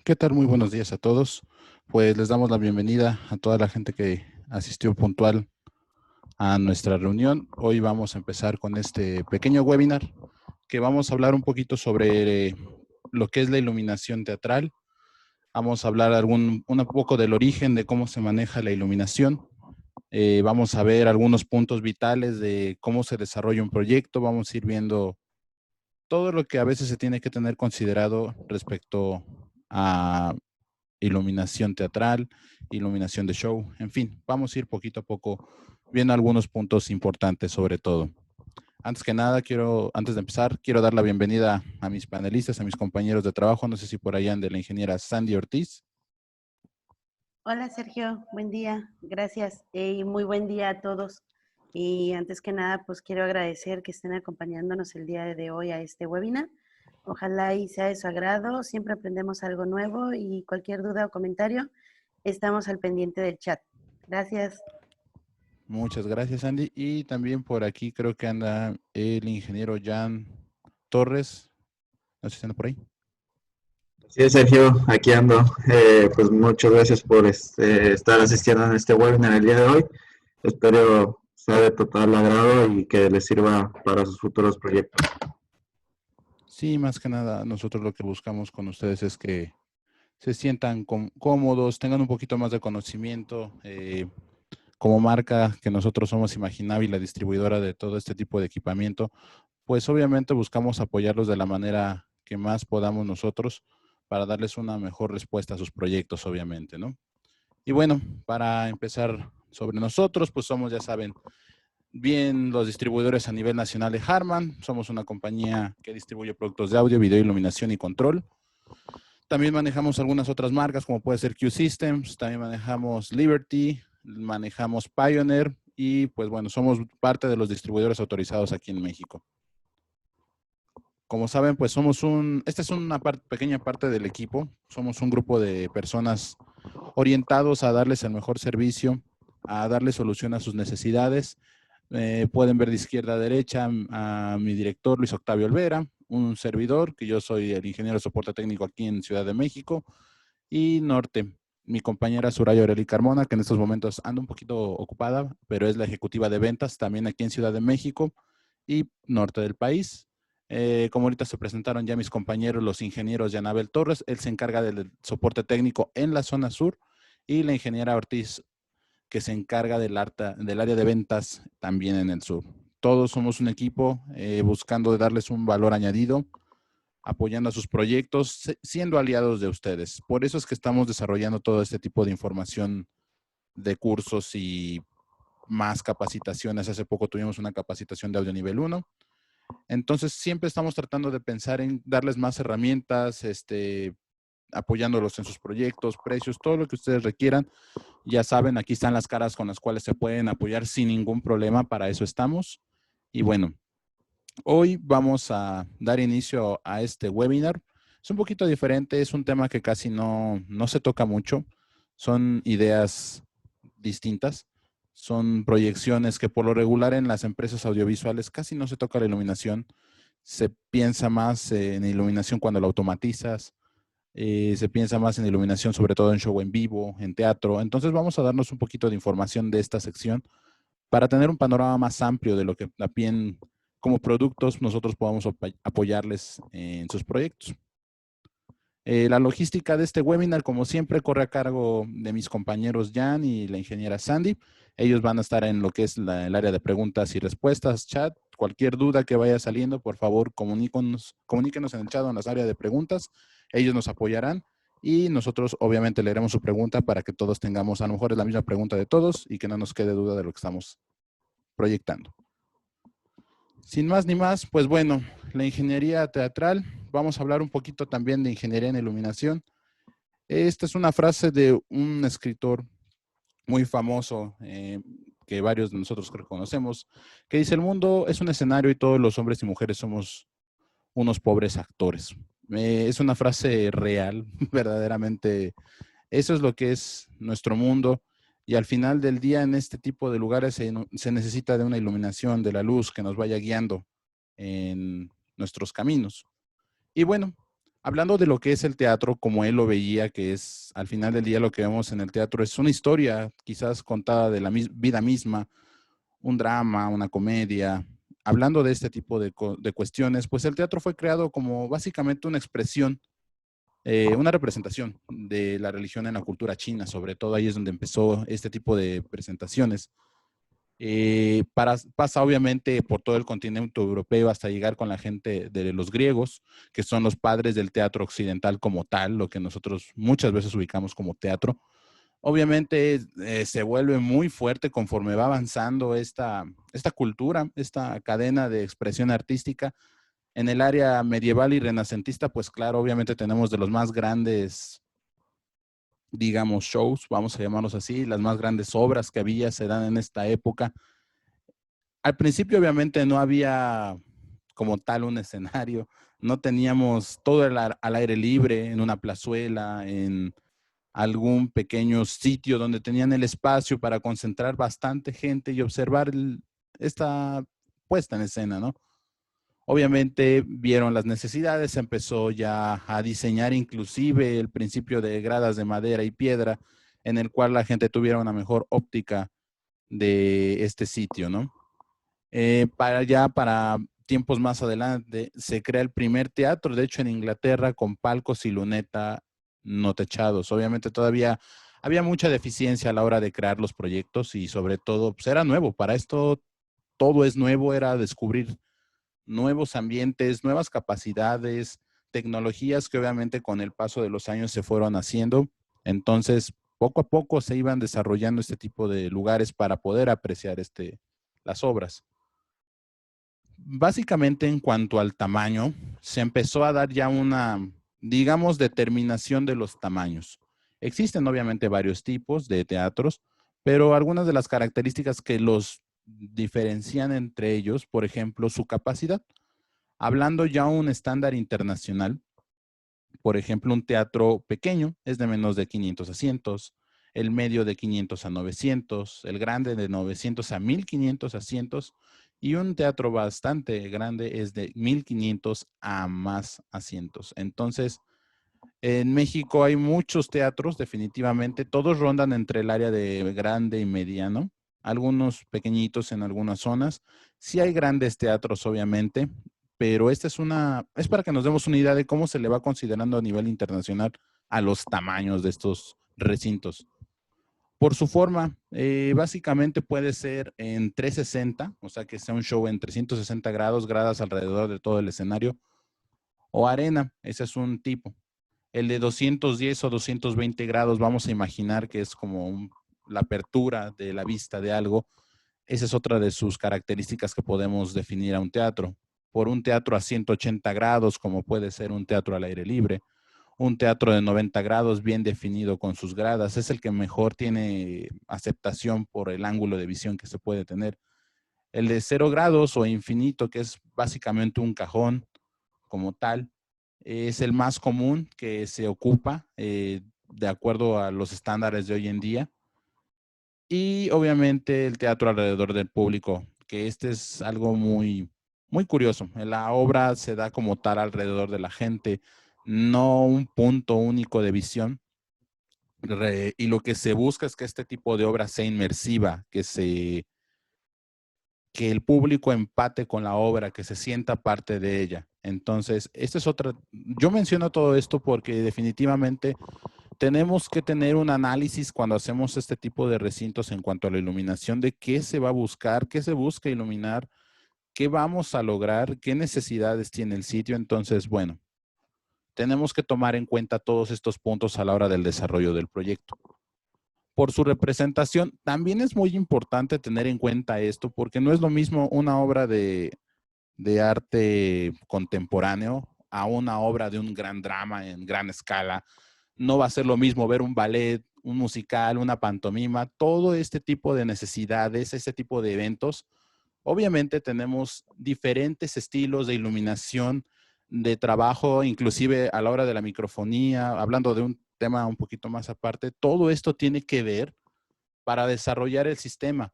¿Qué tal? Muy buenos días a todos. Pues les damos la bienvenida a toda la gente que asistió puntual a nuestra reunión. Hoy vamos a empezar con este pequeño webinar que vamos a hablar un poquito sobre lo que es la iluminación teatral. Vamos a hablar un poco del origen de cómo se maneja la iluminación. Vamos a ver algunos puntos vitales de cómo se desarrolla un proyecto. Vamos a ir viendo todo lo que a veces se tiene que tener considerado respecto a iluminación teatral, iluminación de show, en fin, vamos a ir poquito a poco viendo algunos puntos importantes sobre todo. Antes que nada, antes de empezar, quiero dar la bienvenida a mis panelistas, a mis compañeros de trabajo. No sé si por allá de la ingeniera Sandy Ortiz. Hola Sergio, buen día, gracias y muy buen día a todos. Y antes que nada, pues quiero agradecer que estén acompañándonos el día de hoy a este webinar. Ojalá y sea de su agrado, siempre aprendemos algo nuevo y cualquier duda o comentario, estamos al pendiente del chat. Gracias. Muchas gracias, Sandy. Y también por aquí creo que anda el ingeniero Jan Torres. No sé si anda por ahí. Sí, Sergio, aquí ando. Pues muchas gracias por estar asistiendo en este webinar el día de hoy. Espero sea de total agrado y que les sirva para sus futuros proyectos. Sí, más que nada, nosotros lo que buscamos con ustedes es que se sientan cómodos, tengan un poquito más de conocimiento. Como marca que nosotros somos Imaginavi, la distribuidora de todo este tipo de equipamiento, pues obviamente buscamos apoyarlos de la manera que más podamos nosotros para darles una mejor respuesta a sus proyectos, obviamente, ¿no? Y bueno, para empezar sobre nosotros, pues somos, ya saben, bien los distribuidores a nivel nacional de Harman. Somos una compañía que distribuye productos de audio, video, iluminación y control. También manejamos algunas otras marcas como puede ser Q Systems, también manejamos Liberty, manejamos Pioneer y pues bueno, somos parte de los distribuidores autorizados aquí en México. Como saben, pues esta es una pequeña parte del equipo. Somos un grupo de personas orientados a darles el mejor servicio, a darles solución a sus necesidades. Pueden ver de izquierda a derecha a mi director Luis Octavio Olvera, un servidor, que yo soy el ingeniero de soporte técnico aquí en Ciudad de México, y norte, mi compañera Soraya Aureli Carmona, que en estos momentos anda un poquito ocupada, pero es la ejecutiva de ventas también aquí en Ciudad de México y norte del país. Como ahorita se presentaron ya mis compañeros, los ingenieros Yanabel Torres, él se encarga del soporte técnico en la zona sur, y la ingeniera Ortiz, que se encarga del área de ventas también en el sur. Todos somos un equipo buscando darles un valor añadido, apoyando a sus proyectos, siendo aliados de ustedes. Por eso es que estamos desarrollando todo este tipo de información de cursos y más capacitaciones. Hace poco tuvimos una capacitación de audio nivel 1. Entonces, siempre estamos tratando de pensar en darles más herramientas, apoyándolos en sus proyectos, precios, todo lo que ustedes requieran. Ya saben, aquí están las caras con las cuales se pueden apoyar sin ningún problema. Para eso estamos. Y bueno, hoy vamos a dar inicio a este webinar. Es un poquito diferente, es un tema que casi no se toca mucho. Son ideas distintas, son proyecciones que por lo regular en las empresas audiovisuales casi no se toca la iluminación. Se piensa más en iluminación cuando la automatizas, se piensa más en iluminación sobre todo en show en vivo, en teatro. Entonces vamos a darnos un poquito de información de esta sección para tener un panorama más amplio de lo que también como productos nosotros podamos apoyarles en sus proyectos. La logística de este webinar, como siempre, corre a cargo de mis compañeros Jan y la ingeniera Sandy. Ellos van a estar en lo que es el área de preguntas y respuestas, chat. Cualquier duda que vaya saliendo, por favor, comuníquenos en el chat o en las áreas de preguntas. Ellos nos apoyarán y nosotros obviamente leeremos su pregunta para que todos tengamos, a lo mejor es la misma pregunta de todos y que no nos quede duda de lo que estamos proyectando. Sin más ni más, pues bueno, la ingeniería teatral. Vamos a hablar un poquito también de ingeniería en iluminación. Esta es una frase de un escritor muy famoso que varios de nosotros creo que conocemos, que dice: el mundo es un escenario y todos los hombres y mujeres somos unos pobres actores. Es una frase real, verdaderamente. Eso es lo que es nuestro mundo. Y al final del día, en este tipo de lugares se necesita de una iluminación, de la luz que nos vaya guiando en nuestros caminos. Y bueno, hablando de lo que es el teatro, como él lo veía, que es al final del día lo que vemos en el teatro, es una historia quizás contada de la vida misma, un drama, una comedia. Hablando de este tipo de cuestiones, pues el teatro fue creado como básicamente una expresión, una representación de la religión en la cultura china, sobre todo ahí es donde empezó este tipo de presentaciones. Pasa obviamente por todo el continente europeo hasta llegar con la gente de los griegos, que son los padres del teatro occidental como tal, lo que nosotros muchas veces ubicamos como teatro. Obviamente se vuelve muy fuerte conforme va avanzando esta cultura, esta cadena de expresión artística. En el área medieval y renacentista, pues claro, obviamente tenemos de los más grandes, digamos, shows, vamos a llamarlos así, las más grandes obras que había se dan en esta época. Al principio obviamente no había como tal un escenario, no teníamos todo al aire libre, en una plazuela, en algún pequeño sitio donde tenían el espacio para concentrar bastante gente y observar esta puesta en escena, ¿no? Obviamente vieron las necesidades, se empezó ya a diseñar inclusive el principio de gradas de madera y piedra en el cual la gente tuviera una mejor óptica de este sitio, ¿no? Para tiempos más adelante se crea el primer teatro, de hecho en Inglaterra, con palcos y luneta no techados. Obviamente todavía había mucha deficiencia a la hora de crear los proyectos y sobre todo pues era nuevo. Para esto todo es nuevo, era descubrir nuevos ambientes, nuevas capacidades, tecnologías que obviamente con el paso de los años se fueron haciendo. Entonces, poco a poco se iban desarrollando este tipo de lugares para poder apreciar las obras. Básicamente en cuanto al tamaño, se empezó a dar ya una, digamos, determinación de los tamaños. Existen obviamente varios tipos de teatros, pero algunas de las características que los diferencian entre ellos, por ejemplo, su capacidad. Hablando ya un estándar internacional, por ejemplo, un teatro pequeño es de menos de 500 asientos, el medio de 500 a 900, el grande de 900 a 1500 asientos y un teatro bastante grande es de 1500 a más asientos. Entonces, en México hay muchos teatros, definitivamente, todos rondan entre el área de grande y mediano, algunos pequeñitos en algunas zonas. Sí hay grandes teatros, obviamente, pero es para que nos demos una idea de cómo se le va considerando a nivel internacional a los tamaños de estos recintos. Por su forma, básicamente puede ser en 360, o sea que sea un show en 360 grados, gradas alrededor de todo el escenario, o arena, ese es un tipo. El de 210 o 220 grados, vamos a imaginar que es como la apertura de la vista de algo. Esa es otra de sus características que podemos definir a un teatro. Por un teatro a 180 grados, como puede ser un teatro al aire libre. Un teatro de 90 grados bien definido con sus gradas. Es el que mejor tiene aceptación por el ángulo de visión que se puede tener. El de 0 grados o infinito, que es básicamente un cajón como tal, es el más común que se ocupa de acuerdo a los estándares de hoy en día. Y obviamente el teatro alrededor del público, que este es algo muy, muy curioso. La obra se da como tal alrededor de la gente, no un punto único de visión. Y lo que se busca es que este tipo de obra sea inmersiva, que el público empate con la obra, que se sienta parte de ella. Entonces, esta es otra. Yo menciono todo esto porque definitivamente tenemos que tener un análisis cuando hacemos este tipo de recintos en cuanto a la iluminación de qué se va a buscar, qué se busca iluminar, qué vamos a lograr, qué necesidades tiene el sitio. Entonces, bueno, tenemos que tomar en cuenta todos estos puntos a la hora del desarrollo del proyecto. Por su representación, también es muy importante tener en cuenta esto porque no es lo mismo una obra de arte contemporáneo a una obra de un gran drama en gran escala. No va a ser lo mismo ver un ballet, un musical, una pantomima, todo este tipo de necesidades, este tipo de eventos. Obviamente tenemos diferentes estilos de iluminación, de trabajo, inclusive a la hora de la microfonía, hablando de un tema un poquito más aparte, todo esto tiene que ver para desarrollar el sistema.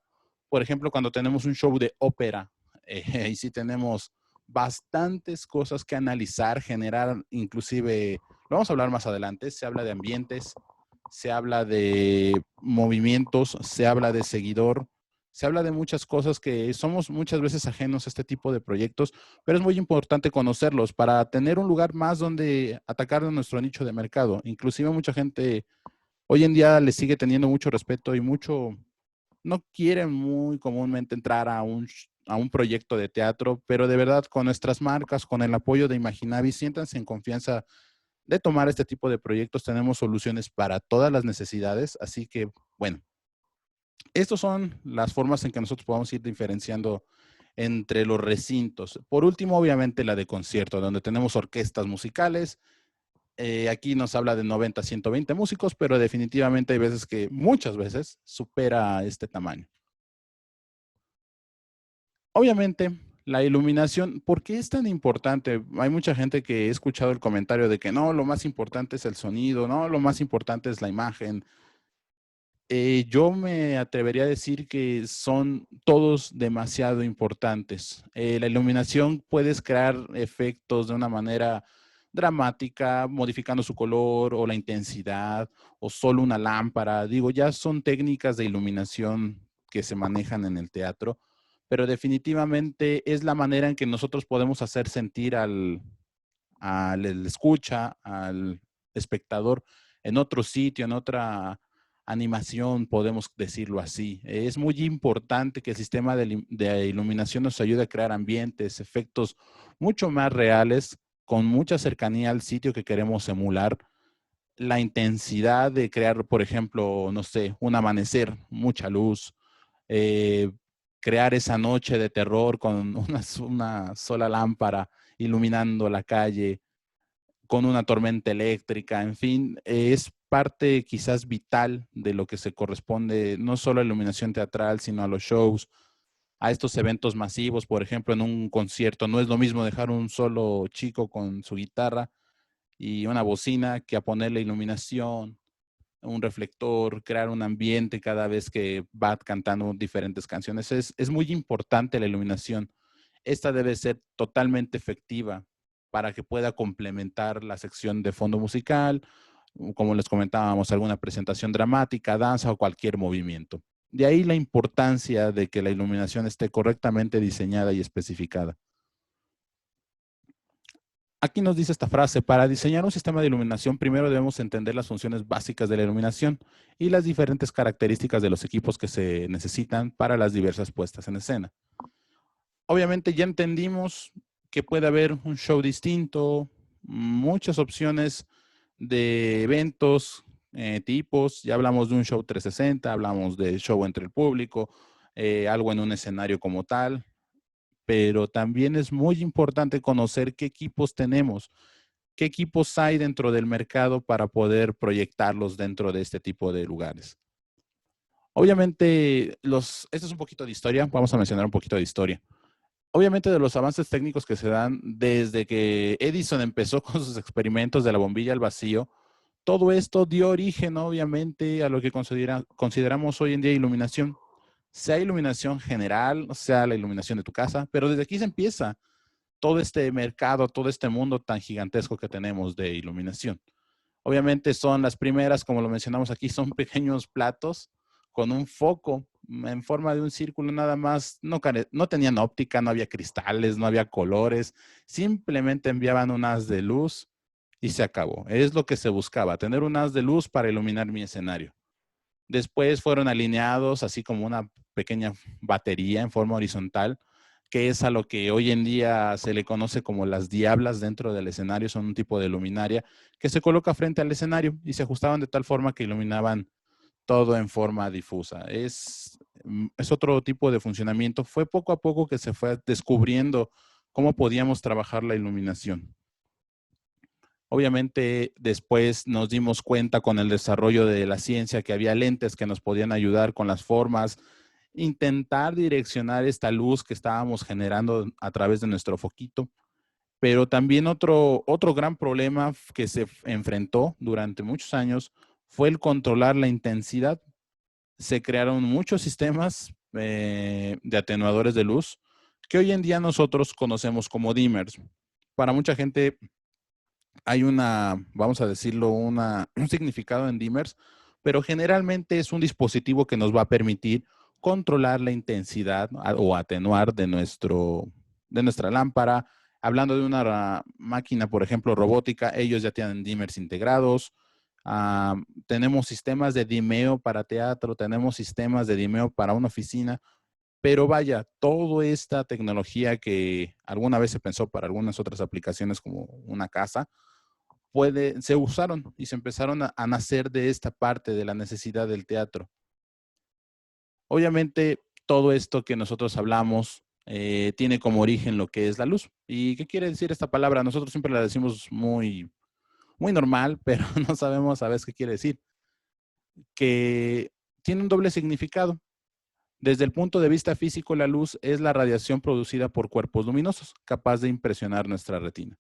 Por ejemplo, cuando tenemos un show de ópera, y sí tenemos bastantes cosas que analizar, generar, inclusive, lo vamos a hablar más adelante, se habla de ambientes, se habla de movimientos, se habla de seguidor, se habla de muchas cosas que somos muchas veces ajenos a este tipo de proyectos, pero es muy importante conocerlos para tener un lugar más donde atacar nuestro nicho de mercado. Inclusive mucha gente hoy en día le sigue teniendo mucho respeto y mucho, no quieren muy comúnmente entrar a un proyecto de teatro, pero de verdad con nuestras marcas, con el apoyo de Imaginavi, siéntanse en confianza de tomar este tipo de proyectos. Tenemos soluciones para todas las necesidades, así que bueno, estas son las formas en que nosotros podemos ir diferenciando entre los recintos. Por último, obviamente la de concierto, donde tenemos orquestas musicales. Aquí nos habla de 90 a 120 músicos, pero definitivamente hay veces que, muchas veces, supera este tamaño. Obviamente, la iluminación, ¿por qué es tan importante? Hay mucha gente que he escuchado el comentario de que no, lo más importante es el sonido, no, lo más importante es la imagen. Yo me atrevería a decir que son todos demasiado importantes. La iluminación puedes crear efectos de una manera dramática, modificando su color o la intensidad, o solo una lámpara. Digo, ya son técnicas de iluminación que se manejan en el teatro, pero definitivamente es la manera en que nosotros podemos hacer sentir al escucha, al espectador en otro sitio, en otra animación, podemos decirlo así. Es muy importante que el sistema de iluminación nos ayude a crear ambientes, efectos mucho más reales, con mucha cercanía al sitio que queremos emular. La intensidad de crear, por ejemplo, no sé, un amanecer, mucha luz, eh, crear esa noche de terror con una sola lámpara iluminando la calle, con una tormenta eléctrica, en fin, es parte quizás vital de lo que se corresponde no solo a la iluminación teatral, sino a los shows, a estos eventos masivos. Por ejemplo, en un concierto no es lo mismo dejar un solo chico con su guitarra y una bocina que a ponerle iluminación, un reflector, crear un ambiente cada vez que va cantando diferentes canciones. Es muy importante la iluminación. Esta debe ser totalmente efectiva para que pueda complementar la sección de fondo musical, como les comentábamos, alguna presentación dramática, danza o cualquier movimiento. De ahí la importancia de que la iluminación esté correctamente diseñada y especificada. Aquí nos dice esta frase: para diseñar un sistema de iluminación, primero debemos entender las funciones básicas de la iluminación y las diferentes características de los equipos que se necesitan para las diversas puestas en escena. Obviamente ya entendimos que puede haber un show distinto, muchas opciones de eventos, tipos. Ya hablamos de un show 360, hablamos de show entre el público, algo en un escenario como tal, pero también es muy importante conocer qué equipos tenemos, qué equipos hay dentro del mercado para poder proyectarlos dentro de este tipo de lugares. Obviamente, esto es un poquito de historia, vamos a mencionar un poquito de historia. Obviamente, de los avances técnicos que se dan desde que Edison empezó con sus experimentos de la bombilla al vacío, todo esto dio origen, obviamente, a lo que consideramos hoy en día iluminación. Sea iluminación general, sea la iluminación de tu casa, pero desde aquí se empieza todo este mercado, todo este mundo tan gigantesco que tenemos de iluminación. Obviamente son las primeras, como lo mencionamos aquí, son pequeños platos con un foco en forma de un círculo nada más. No tenían óptica, no había cristales, no había colores, simplemente enviaban un haz de luz y se acabó. Es lo que se buscaba, tener un haz de luz para iluminar mi escenario. Después fueron alineados así como una pequeña batería en forma horizontal, que es a lo que hoy en día se le conoce como las diablas dentro del escenario. Son un tipo de luminaria que se coloca frente al escenario y se ajustaban de tal forma que iluminaban todo en forma difusa. Es otro tipo de funcionamiento. Fue poco a poco que se fue descubriendo cómo podíamos trabajar la iluminación. Obviamente después nos dimos cuenta con el desarrollo de la ciencia que había lentes que nos podían ayudar con las formas, intentar direccionar esta luz que estábamos generando a través de nuestro foquito. Pero también otro gran problema que se enfrentó durante muchos años fue el controlar la intensidad. Se crearon muchos sistemas de atenuadores de luz que hoy en día nosotros conocemos como dimmers. Para mucha gente hay vamos a decirlo, un significado en dimmers, pero generalmente es un dispositivo que nos va a permitir controlar la intensidad o atenuar de nuestra lámpara. Hablando de una máquina, por ejemplo, robótica, ellos ya tienen dimmers integrados. Tenemos sistemas de dimeo para teatro, tenemos sistemas de dimeo para una oficina, pero vaya, toda esta tecnología que alguna vez se pensó para algunas otras aplicaciones como una casa, se usaron y se empezaron a nacer de esta parte de la necesidad del teatro. Obviamente, todo esto que nosotros hablamos tiene como origen lo que es la luz. ¿Y qué quiere decir esta palabra? Nosotros siempre la decimos muy, muy normal, pero no sabemos a veces qué quiere decir. Que tiene un doble significado. Desde el punto de vista físico, la luz es la radiación producida por cuerpos luminosos, capaz de impresionar nuestra retina.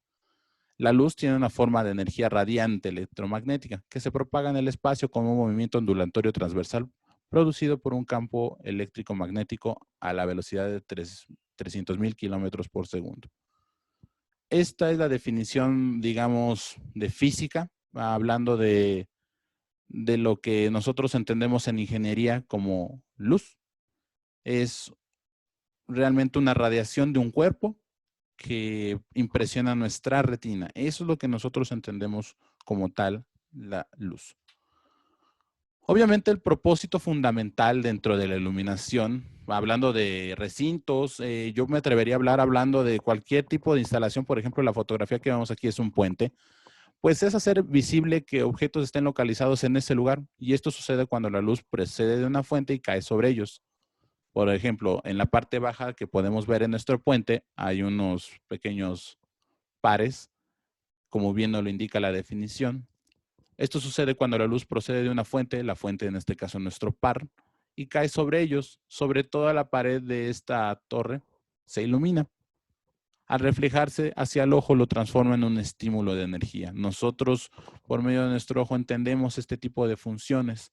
La luz tiene una forma de energía radiante electromagnética que se propaga en el espacio con un movimiento ondulatorio transversal producido por un campo eléctrico magnético a la velocidad de 300,000 kilómetros por segundo. Esta es la definición, digamos, de física, hablando de lo que nosotros entendemos en ingeniería como luz. Es realmente una radiación de un cuerpo que impresiona nuestra retina. Eso es lo que nosotros entendemos como tal la luz. Obviamente el propósito fundamental dentro de la iluminación, hablando de recintos, yo me atrevería a hablar hablando de cualquier tipo de instalación, por ejemplo, la fotografía que vemos aquí es un puente, pues es hacer visible que objetos estén localizados en ese lugar, y esto sucede cuando la luz precede de una fuente y cae sobre ellos. Por ejemplo, en la parte baja que podemos ver en nuestro puente hay unos pequeños pares, como bien nos lo indica la definición. Esto sucede cuando la luz procede de una fuente, la fuente en este caso nuestro par, y cae sobre ellos, sobre toda la pared de esta torre, se ilumina. Al reflejarse hacia el ojo lo transforma en un estímulo de energía. Nosotros, por medio de nuestro ojo, entendemos este tipo de funciones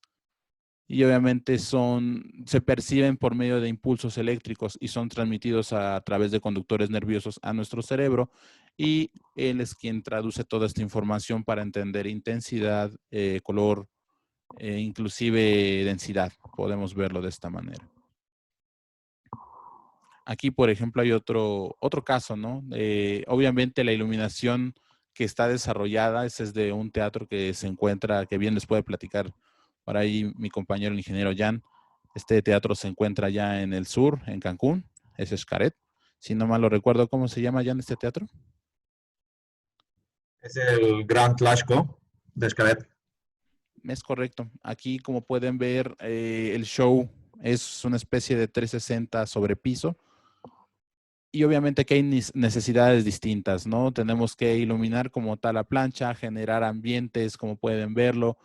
y obviamente se perciben por medio de impulsos eléctricos y son transmitidos a través de conductores nerviosos a nuestro cerebro, y él es quien traduce toda esta información para entender intensidad, color, inclusive densidad. Podemos verlo de esta manera. Aquí, por ejemplo, hay otro caso, ¿no? Obviamente la iluminación que está desarrollada es de un teatro que se encuentra, que bien les puede platicar por ahí mi compañero el ingeniero Jan. Este teatro se encuentra ya en el sur, en Cancún, es Xcaret. Si no mal lo recuerdo, ¿cómo se llama, Jan, este teatro? Es el Gran Tlaxco de Xcaret. Es correcto. Aquí, como pueden ver, el show es una especie de 360 sobre piso. Y obviamente que hay necesidades distintas, ¿no? Tenemos que iluminar como tal la plancha, generar ambientes, como pueden verlo.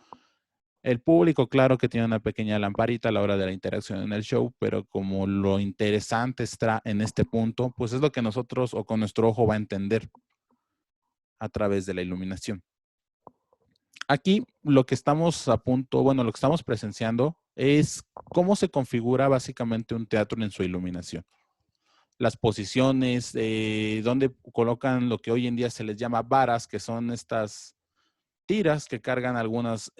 El público, claro que tiene una pequeña lamparita a la hora de la interacción en el show, pero como lo interesante está en este punto, pues es lo que nosotros o con nuestro ojo va a entender a través de la iluminación. Aquí lo que estamos a punto, bueno, lo que estamos presenciando es cómo se configura básicamente un teatro en su iluminación. Las posiciones, donde colocan lo que hoy en día se les llama varas, que son estas tiras que cargan algunas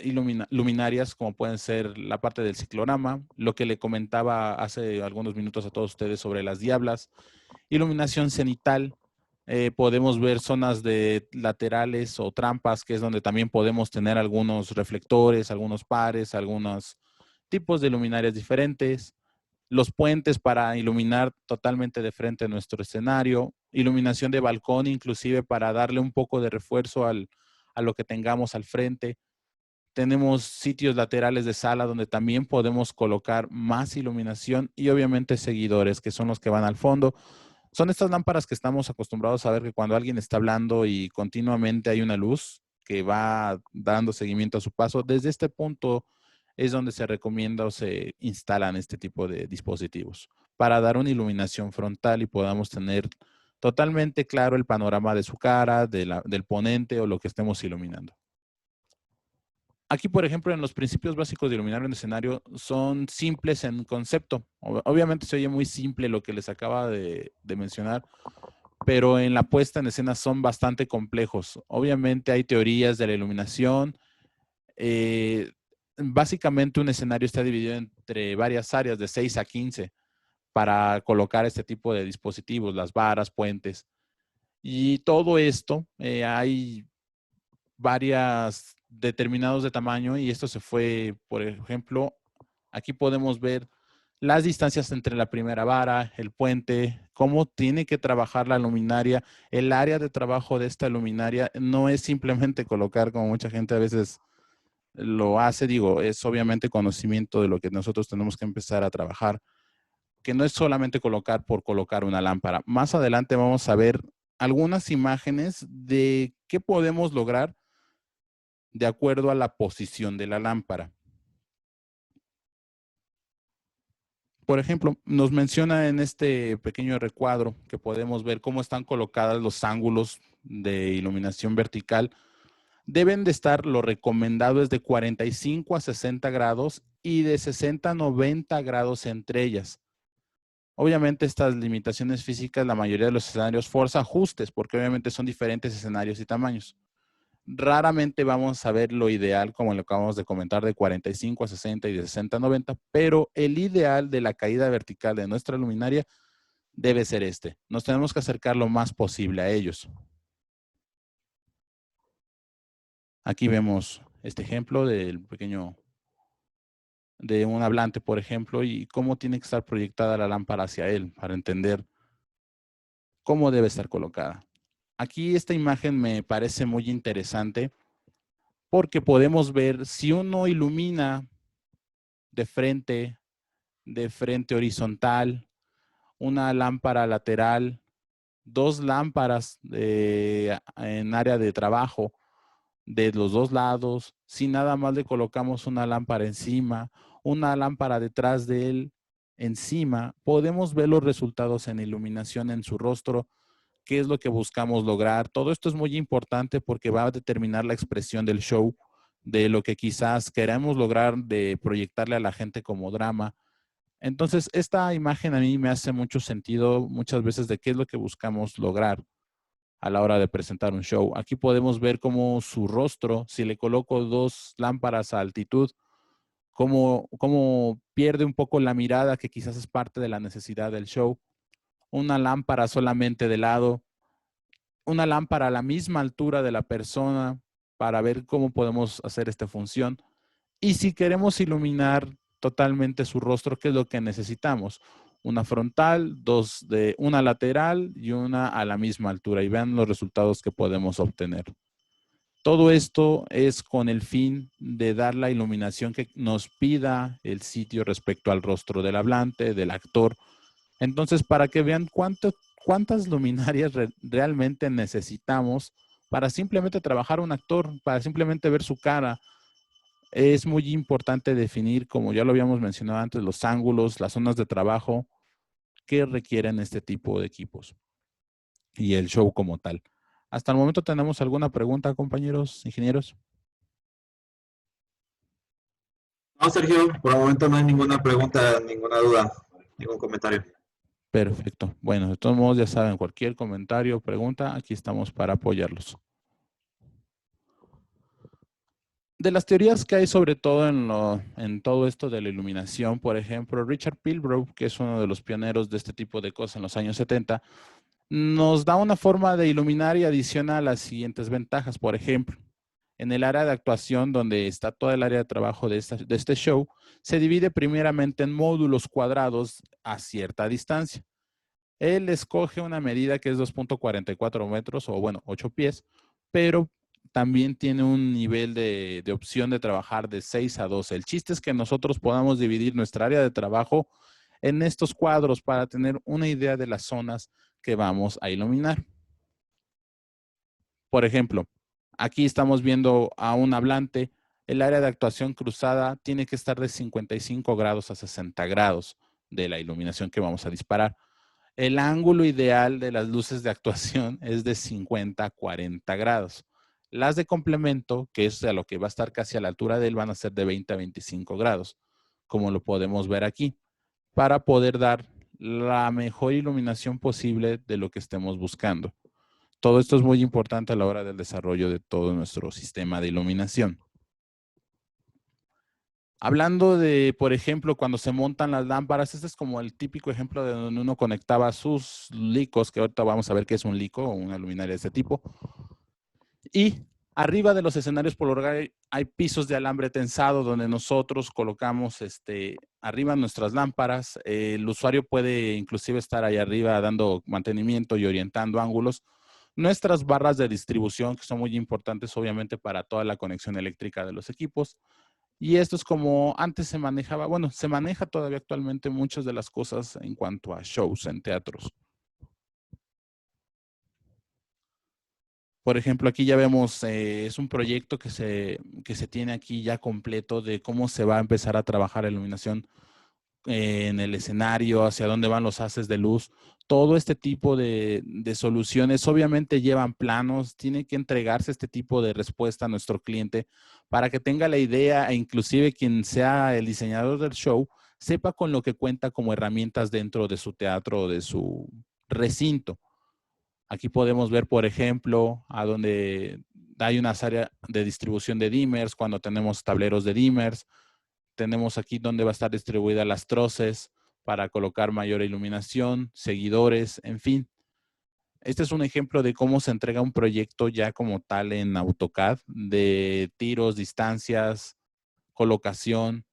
luminarias, como pueden ser la parte del ciclorama, lo que le comentaba hace algunos minutos a todos ustedes sobre las diablas, iluminación cenital. Podemos ver zonas de laterales o trampas, que es donde también podemos tener algunos reflectores, algunos pares, algunos tipos de luminarias diferentes. Los puentes para iluminar totalmente de frente nuestro escenario, iluminación de balcón inclusive para darle un poco de refuerzo a lo que tengamos al frente. Tenemos sitios laterales de sala donde también podemos colocar más iluminación y obviamente seguidores, que son los que van al fondo. Son estas lámparas que estamos acostumbrados a ver que cuando alguien está hablando y continuamente hay una luz que va dando seguimiento a su paso. Desde este punto es donde se recomienda o se instalan este tipo de dispositivos para dar una iluminación frontal y podamos tener totalmente claro el panorama de su cara, del ponente o lo que estemos iluminando. Aquí, por ejemplo, en los principios básicos de iluminar un escenario son simples en concepto. Obviamente se oye muy simple lo que les acaba de mencionar, pero en la puesta en escena son bastante complejos. Obviamente hay teorías de la iluminación. Básicamente un escenario está dividido entre varias áreas de 6 a 15 para colocar este tipo de dispositivos, las varas, puentes. Y todo esto, hay varias determinados de tamaño y esto se fue, por ejemplo, aquí podemos ver las distancias entre la primera vara, el puente, cómo tiene que trabajar la luminaria. El área de trabajo de esta luminaria no es simplemente colocar, como mucha gente a veces lo hace, digo, es obviamente conocimiento de lo que nosotros tenemos que empezar a trabajar, que no es solamente colocar por colocar una lámpara. Más adelante vamos a ver algunas imágenes de qué podemos lograr de acuerdo a la posición de la lámpara. Por ejemplo, nos menciona en este pequeño recuadro que podemos ver cómo están colocados los ángulos de iluminación vertical. Deben de estar, lo recomendado es de 45 a 60 grados y de 60 a 90 grados entre ellas. Obviamente estas limitaciones físicas, la mayoría de los escenarios forza ajustes porque obviamente son diferentes escenarios y tamaños. Raramente vamos a ver lo ideal, como lo acabamos de comentar, de 45 a 60 y de 60 a 90, pero el ideal de la caída vertical de nuestra luminaria debe ser este. Nos tenemos que acercar lo más posible a ellos. Aquí vemos este ejemplo del pequeño, de un hablante, por ejemplo, y cómo tiene que estar proyectada la lámpara hacia él para entender cómo debe estar colocada. Aquí esta imagen me parece muy interesante porque podemos ver si uno ilumina de frente horizontal, una lámpara lateral, dos lámparas en área de trabajo de los dos lados. Si nada más le colocamos una lámpara encima, una lámpara detrás de él encima, podemos ver los resultados en iluminación en su rostro, qué es lo que buscamos lograr. Todo esto es muy importante porque va a determinar la expresión del show, de lo que quizás queremos lograr de proyectarle a la gente como drama. Entonces, esta imagen a mí me hace mucho sentido muchas veces de qué es lo que buscamos lograr a la hora de presentar un show. Aquí podemos ver cómo su rostro, si le coloco dos lámparas a altitud, cómo pierde un poco la mirada, que quizás es parte de la necesidad del show. Una lámpara solamente de lado, una lámpara a la misma altura de la persona para ver cómo podemos hacer esta función. Y si queremos iluminar totalmente su rostro, ¿qué es lo que necesitamos? Una frontal, una lateral y una a la misma altura. Y vean los resultados que podemos obtener. Todo esto es con el fin de dar la iluminación que nos pida el sitio respecto al rostro del hablante, del actor. Entonces, para que vean cuántas luminarias realmente necesitamos para simplemente trabajar un actor, para simplemente ver su cara. Es muy importante definir, como ya lo habíamos mencionado antes, los ángulos, las zonas de trabajo que requieren este tipo de equipos y el show como tal. Hasta el momento, ¿tenemos alguna pregunta, compañeros ingenieros? No, Sergio, por el momento no hay ninguna pregunta, ninguna duda, ningún comentario. Perfecto. Bueno, de todos modos, ya saben, cualquier comentario o pregunta, aquí estamos para apoyarlos. De las teorías que hay sobre todo en todo esto de la iluminación, por ejemplo, Richard Pilbrow, que es uno de los pioneros de este tipo de cosas en los años 70, nos da una forma de iluminar y adiciona las siguientes ventajas. Por ejemplo, en el área de actuación, donde está toda el área de trabajo de este show, se divide primeramente en módulos cuadrados a cierta distancia. Él escoge una medida que es 2.44 metros, o bueno, 8 pies, pero también tiene un nivel de opción de trabajar de 6 a 12. El chiste es que nosotros podamos dividir nuestra área de trabajo en estos cuadros para tener una idea de las zonas que vamos a iluminar. Por ejemplo, aquí estamos viendo a un hablante. El área de actuación cruzada tiene que estar de 55 grados a 60 grados de la iluminación que vamos a disparar. El ángulo ideal de las luces de actuación es de 50 a 40 grados. Las de complemento, que es a lo que va a estar casi a la altura de él, van a ser de 20 a 25 grados, como lo podemos ver aquí, para poder dar la mejor iluminación posible de lo que estemos buscando. Todo esto es muy importante a la hora del desarrollo de todo nuestro sistema de iluminación. Hablando de, por ejemplo, cuando se montan las lámparas, este es como el típico ejemplo de donde uno conectaba sus licos, que ahorita vamos a ver qué es un lico o una luminaria de este tipo. Y arriba de los escenarios por lo general hay pisos de alambre tensado donde nosotros colocamos arriba nuestras lámparas. El usuario puede inclusive estar ahí arriba dando mantenimiento y orientando ángulos. Nuestras barras de distribución, que son muy importantes obviamente para toda la conexión eléctrica de los equipos. Y esto es como antes se manejaba, bueno, se maneja todavía actualmente muchas de las cosas en cuanto a shows en teatros. Por ejemplo, aquí ya vemos, es un proyecto que se tiene aquí ya completo de cómo se va a empezar a trabajar la iluminación en el escenario, hacia dónde van los haces de luz. Todo este tipo de soluciones obviamente llevan planos, tiene que entregarse este tipo de respuesta a nuestro cliente para que tenga la idea e inclusive quien sea el diseñador del show sepa con lo que cuenta como herramientas dentro de su teatro o de su recinto. Aquí podemos ver, por ejemplo, a donde hay unas áreas de distribución de dimmers, cuando tenemos tableros de dimmers. Tenemos aquí donde va a estar distribuidas las troces para colocar mayor iluminación, seguidores, en fin. Este es un ejemplo de cómo se entrega un proyecto ya como tal en AutoCAD, de tiros, distancias, colocación.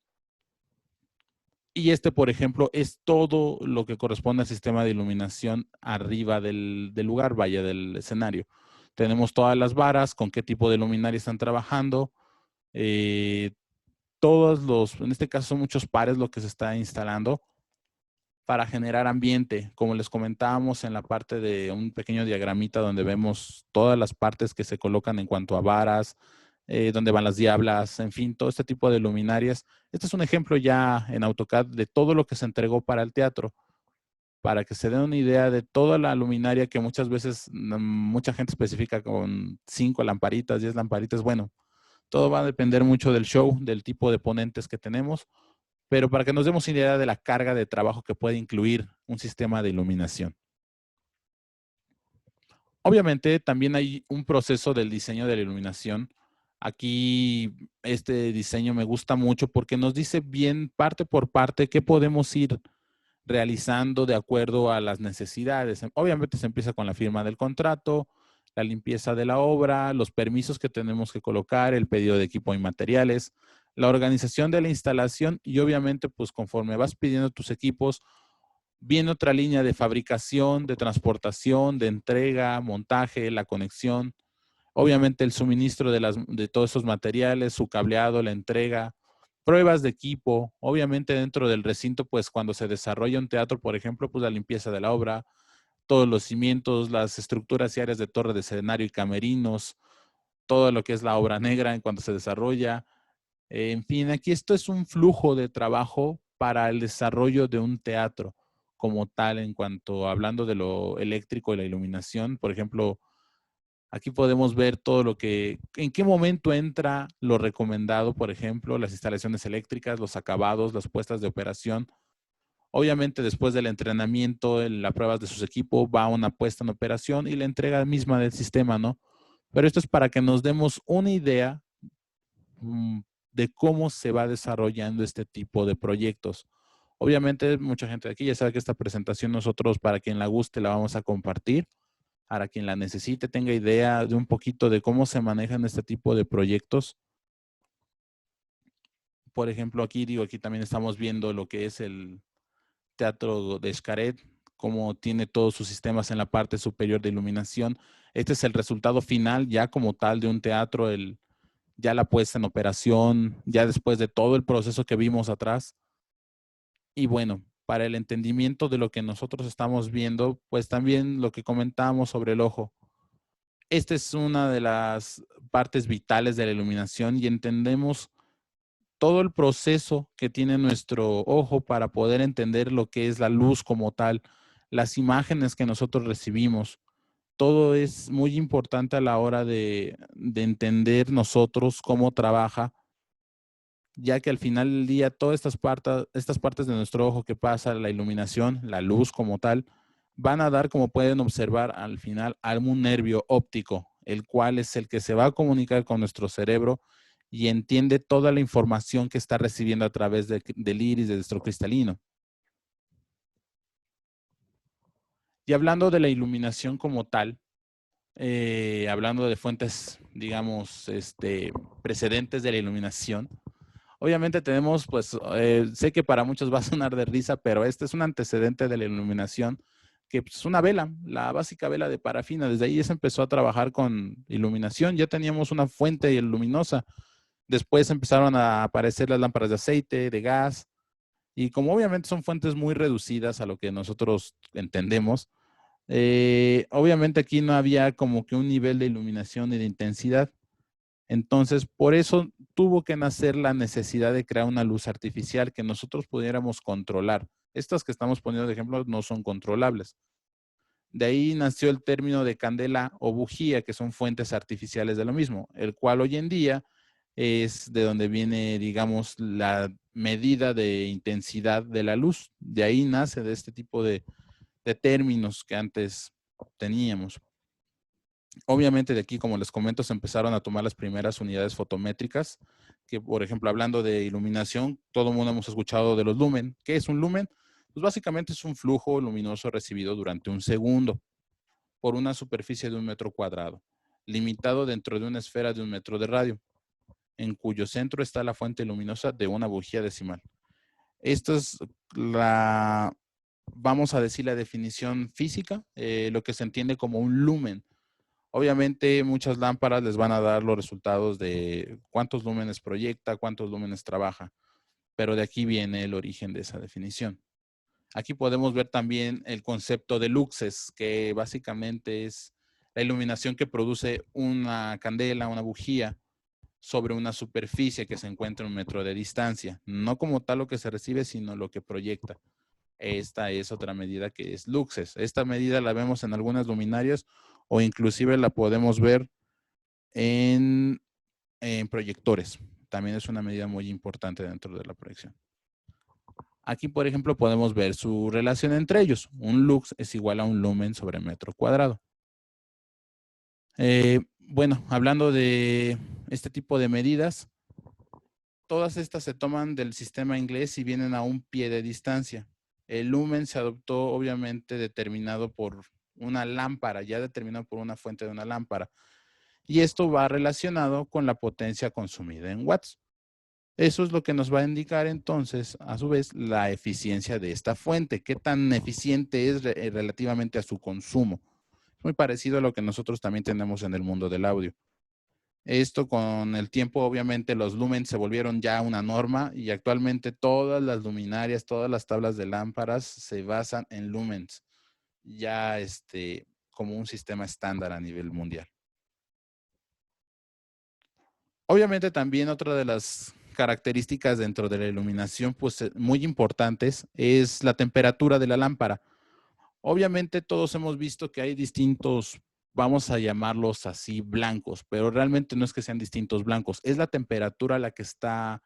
Y por ejemplo, es todo lo que corresponde al sistema de iluminación arriba del lugar, vaya, del escenario. Tenemos todas las varas, con qué tipo de luminaria están trabajando. En este caso son muchos pares lo que se está instalando para generar ambiente. Como les comentábamos en la parte de un pequeño diagramita donde vemos todas las partes que se colocan en cuanto a varas, donde van las diablas, en fin, todo este tipo de luminarias. Este es un ejemplo ya en AutoCAD de todo lo que se entregó para el teatro, para que se den una idea de toda la luminaria que muchas veces mucha gente especifica con 5 lamparitas, 10 lamparitas. Bueno, todo va a depender mucho del show, del tipo de ponentes que tenemos, pero para que nos demos una idea de la carga de trabajo que puede incluir un sistema de iluminación. Obviamente también hay un proceso del diseño de la iluminación. Aquí este diseño me gusta mucho porque nos dice bien parte por parte qué podemos ir realizando de acuerdo a las necesidades. Obviamente se empieza con la firma del contrato, la limpieza de la obra, los permisos que tenemos que colocar, el pedido de equipo y materiales, la organización de la instalación y obviamente pues conforme vas pidiendo tus equipos, viene otra línea de fabricación, de transportación, de entrega, montaje, la conexión, obviamente el suministro de todos esos materiales, su cableado, la entrega, pruebas de equipo, obviamente dentro del recinto, pues cuando se desarrolla un teatro, por ejemplo, pues la limpieza de la obra, todos los cimientos, las estructuras y áreas de torre de escenario y camerinos, todo lo que es la obra negra en cuanto se desarrolla. En fin, aquí esto es un flujo de trabajo para el desarrollo de un teatro como tal, en cuanto hablando de lo eléctrico y la iluminación. Por ejemplo, aquí podemos ver todo lo que, en qué momento entra lo recomendado, por ejemplo, las instalaciones eléctricas, los acabados, las puestas de operación. Obviamente, después del entrenamiento, las pruebas de sus equipos, va una puesta en operación y la entrega misma del sistema, ¿no? Pero esto es para que nos demos una idea de cómo se va desarrollando este tipo de proyectos. Obviamente, mucha gente de aquí ya sabe que esta presentación nosotros, para quien la guste, la vamos a compartir. Para quien la necesite, tenga idea de un poquito de cómo se manejan este tipo de proyectos. Por ejemplo, aquí también estamos viendo lo que es el Teatro de Xcaret, cómo tiene todos sus sistemas en la parte superior de iluminación. Este es el resultado final ya como tal de un teatro, ya la puesta en operación, ya después de todo el proceso que vimos atrás. Y bueno, para el entendimiento de lo que nosotros estamos viendo, pues también lo que comentábamos sobre el ojo. Esta es una de las partes vitales de la iluminación y entendemos todo el proceso que tiene nuestro ojo para poder entender lo que es la luz como tal, las imágenes que nosotros recibimos. todo es muy importante a la hora de entender nosotros cómo trabaja, ya que al final del día todas estas partes de nuestro ojo que pasa, la iluminación, la luz como tal, van a dar, como pueden observar al final, algún nervio óptico, el cual es el que se va a comunicar con nuestro cerebro y entiende toda la información que está recibiendo a través del iris de nuestro cristalino. Y hablando de la iluminación como tal, hablando de fuentes, digamos, precedentes de la iluminación, obviamente tenemos, pues, sé que para muchos va a sonar de risa, pero este es un antecedente de la iluminación, que pues, es una vela, la básica vela de parafina. Desde ahí ya se empezó a trabajar con iluminación, ya teníamos una fuente luminosa. Después empezaron a aparecer las lámparas de aceite, de gas, y como obviamente son fuentes muy reducidas a lo que nosotros entendemos, obviamente aquí no había como que un nivel de iluminación y de intensidad. Entonces, por eso tuvo que nacer la necesidad de crear una luz artificial que nosotros pudiéramos controlar. Estas que estamos poniendo de ejemplo no son controlables. De ahí nació el término de candela o bujía, que son fuentes artificiales de lo mismo, el cual hoy en día es de donde viene, digamos, la medida de intensidad de la luz. De ahí nace de este tipo de términos que antes teníamos. Obviamente de aquí, como les comento, se empezaron a tomar las primeras unidades fotométricas, que por ejemplo, hablando de iluminación, todo el mundo hemos escuchado de los lumen. ¿Qué es un lumen? Pues básicamente es un flujo luminoso recibido durante un segundo por una superficie de 1 metro cuadrado, limitado dentro de una esfera de 1 metro de radio, en cuyo centro está la fuente luminosa de una bujía decimal. Esto es vamos a decir, la definición física, lo que se entiende como un lumen. Obviamente muchas lámparas les van a dar los resultados de cuántos lúmenes proyecta, cuántos lúmenes trabaja, pero de aquí viene el origen de esa definición. Aquí podemos ver también el concepto de luxes, que básicamente es la iluminación que produce una candela, una bujía, sobre una superficie que se encuentra a 1 metro de distancia. No como tal lo que se recibe, sino lo que proyecta. Esta es otra medida que es luxes. Esta medida la vemos en algunas luminarias o inclusive la podemos ver en proyectores. También es una medida muy importante dentro de la proyección. Aquí, por ejemplo, podemos ver su relación entre ellos. Un lux es igual a un lumen sobre metro cuadrado. Bueno, hablando de este tipo de medidas, todas estas se toman del sistema inglés y vienen a un pie de distancia. El lumen se adoptó obviamente determinado por una lámpara, ya determinado por una fuente de una lámpara. Y esto va relacionado con la potencia consumida en watts. Eso es lo que nos va a indicar entonces, a su vez, la eficiencia de esta fuente. ¿Qué tan eficiente es relativamente a su consumo? Es muy parecido a lo que nosotros también tenemos en el mundo del audio. Esto con el tiempo, obviamente, los lumens se volvieron ya una norma y actualmente todas las luminarias, todas las tablas de lámparas se basan en lumens, ya como un sistema estándar a nivel mundial. Obviamente también otra de las características dentro de la iluminación, pues muy importantes, es la temperatura de la lámpara. Obviamente todos hemos visto que hay distintos, vamos a llamarlos así, blancos, pero realmente no es que sean distintos blancos, es la temperatura la que está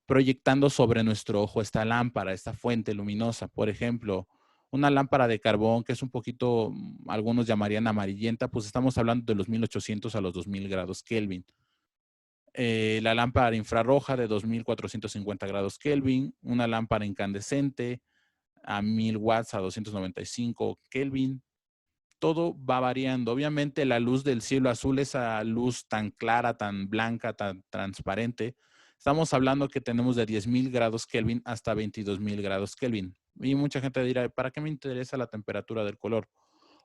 proyectando sobre nuestro ojo esta lámpara, esta fuente luminosa. Por ejemplo, una lámpara de carbón que es un poquito, algunos llamarían amarillenta, pues estamos hablando de los 1800 a los 2000 grados Kelvin. La lámpara infrarroja de 2450 grados Kelvin, una lámpara incandescente a 1000 watts a 295 Kelvin. Todo va variando. Obviamente la luz del cielo azul, esa luz tan clara, tan blanca, tan transparente, estamos hablando que tenemos de 10,000 grados Kelvin hasta 22,000 grados Kelvin. Y mucha gente dirá, ¿para qué me interesa la temperatura del color?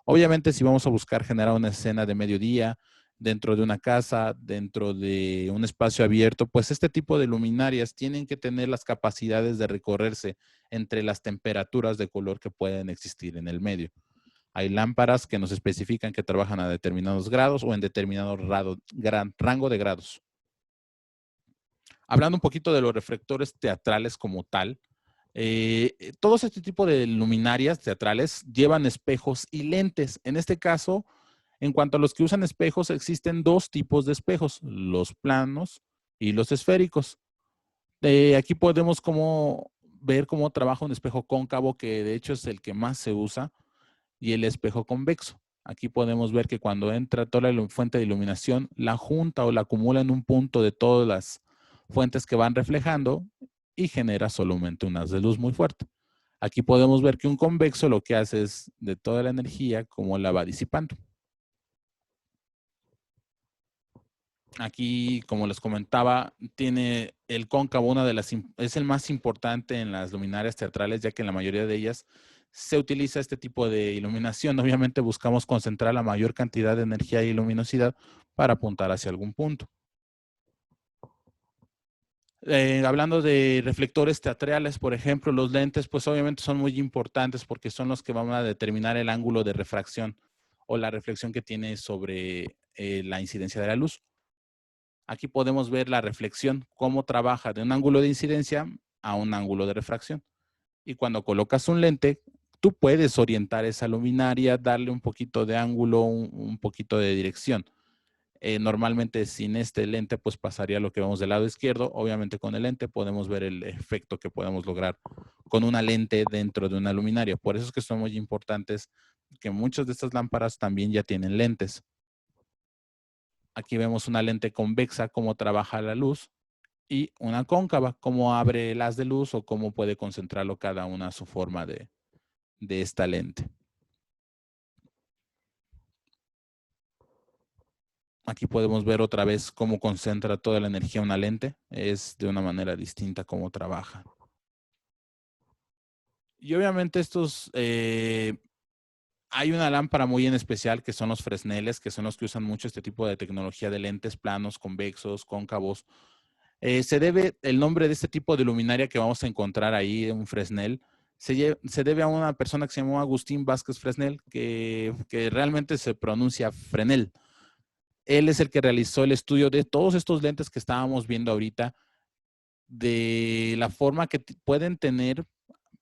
Obviamente si vamos a buscar generar una escena de mediodía, dentro de una casa, dentro de un espacio abierto, pues este tipo de luminarias tienen que tener las capacidades de recorrerse entre las temperaturas de color que pueden existir en el medio. Hay lámparas que nos especifican que trabajan a determinados grados o en determinado rango de grados. Hablando un poquito de los reflectores teatrales como tal, todos este tipo de luminarias teatrales llevan espejos y lentes. En este caso, En cuanto a los que usan espejos, existen dos tipos de espejos, los planos y los esféricos. Aquí podemos ver cómo trabaja un espejo cóncavo, que de hecho es el que más se usa, y el espejo convexo. Aquí podemos ver que cuando entra toda la fuente de iluminación, la junta o la acumula en un punto de todas las fuentes que van reflejando y genera solamente un haz de luz muy fuerte. Aquí podemos ver que un convexo lo que hace es de toda la energía como la va disipando. Aquí, como les comentaba, tiene el cóncavo, es el más importante en las luminarias teatrales, ya que en la mayoría de ellas se utiliza este tipo de iluminación. Obviamente buscamos concentrar la mayor cantidad de energía y luminosidad para apuntar hacia algún punto. Hablando de reflectores teatrales, por ejemplo, los lentes, pues obviamente son muy importantes porque son los que van a determinar el ángulo de refracción o la reflexión que tiene sobre la incidencia de la luz. Aquí podemos ver la reflexión, cómo trabaja de un ángulo de incidencia a un ángulo de refracción. Y cuando colocas un lente, tú puedes orientar esa luminaria, darle un poquito de ángulo, un poquito de dirección. Normalmente sin este lente pues pasaría lo que vemos del lado izquierdo. Obviamente con el lente podemos ver el efecto que podemos lograr con una lente dentro de una luminaria. Por eso es que son muy importantes que muchas de estas lámparas también ya tienen lentes. Aquí vemos una lente convexa, cómo trabaja la luz, y una cóncava, cómo abre el haz de luz o cómo puede concentrarlo cada una a su forma de esta lente. Aquí podemos ver otra vez cómo concentra toda la energía una lente. Es de una manera distinta cómo trabaja. Y obviamente hay una lámpara muy en especial que son los Fresneles, que son los que usan mucho este tipo de tecnología de lentes planos, convexos, cóncavos. Se debe el nombre de este tipo de luminaria que vamos a encontrar ahí, un Fresnel, se debe a una persona que se llamó Agustín Vázquez Fresnel, que realmente se pronuncia Fresnel. Él es el que realizó el estudio de todos estos lentes que estábamos viendo ahorita, de la forma que pueden tener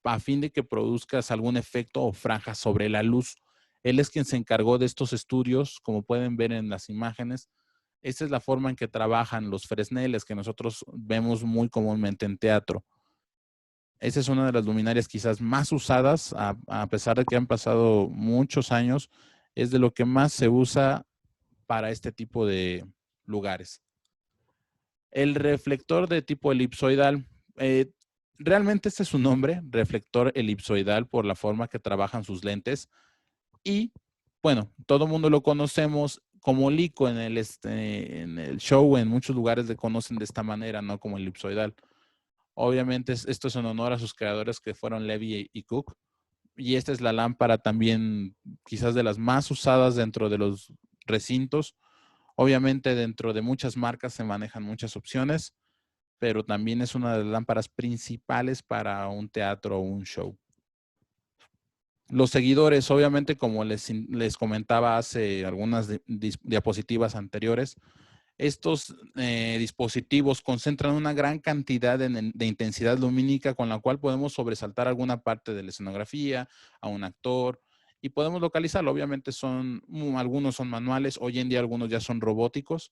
a fin de que produzcas algún efecto o franja sobre la luz. Él es quien se encargó de estos estudios, como pueden ver en las imágenes. Esta es la forma en que trabajan los Fresneles que nosotros vemos muy comúnmente en teatro. Esa es una de las luminarias quizás más usadas, a pesar de que han pasado muchos años, es de lo que más se usa para este tipo de lugares. El reflector de tipo elipsoidal, realmente este es su nombre, reflector elipsoidal, por la forma que trabajan sus lentes. Y bueno, todo el mundo lo conocemos como LICO en el show, en muchos lugares le conocen de esta manera, no como elipsoidal. Obviamente esto es en honor a sus creadores que fueron Levy y Cook. Y esta es la lámpara también quizás de las más usadas dentro de los recintos. Obviamente dentro de muchas marcas se manejan muchas opciones, pero también es una de las lámparas principales para un teatro o un show. Los seguidores, obviamente, como les comentaba hace algunas diapositivas anteriores, estos dispositivos concentran una gran cantidad de intensidad lumínica con la cual podemos sobresaltar alguna parte de la escenografía, a un actor, y podemos localizarlo. Obviamente algunos son manuales, hoy en día algunos ya son robóticos,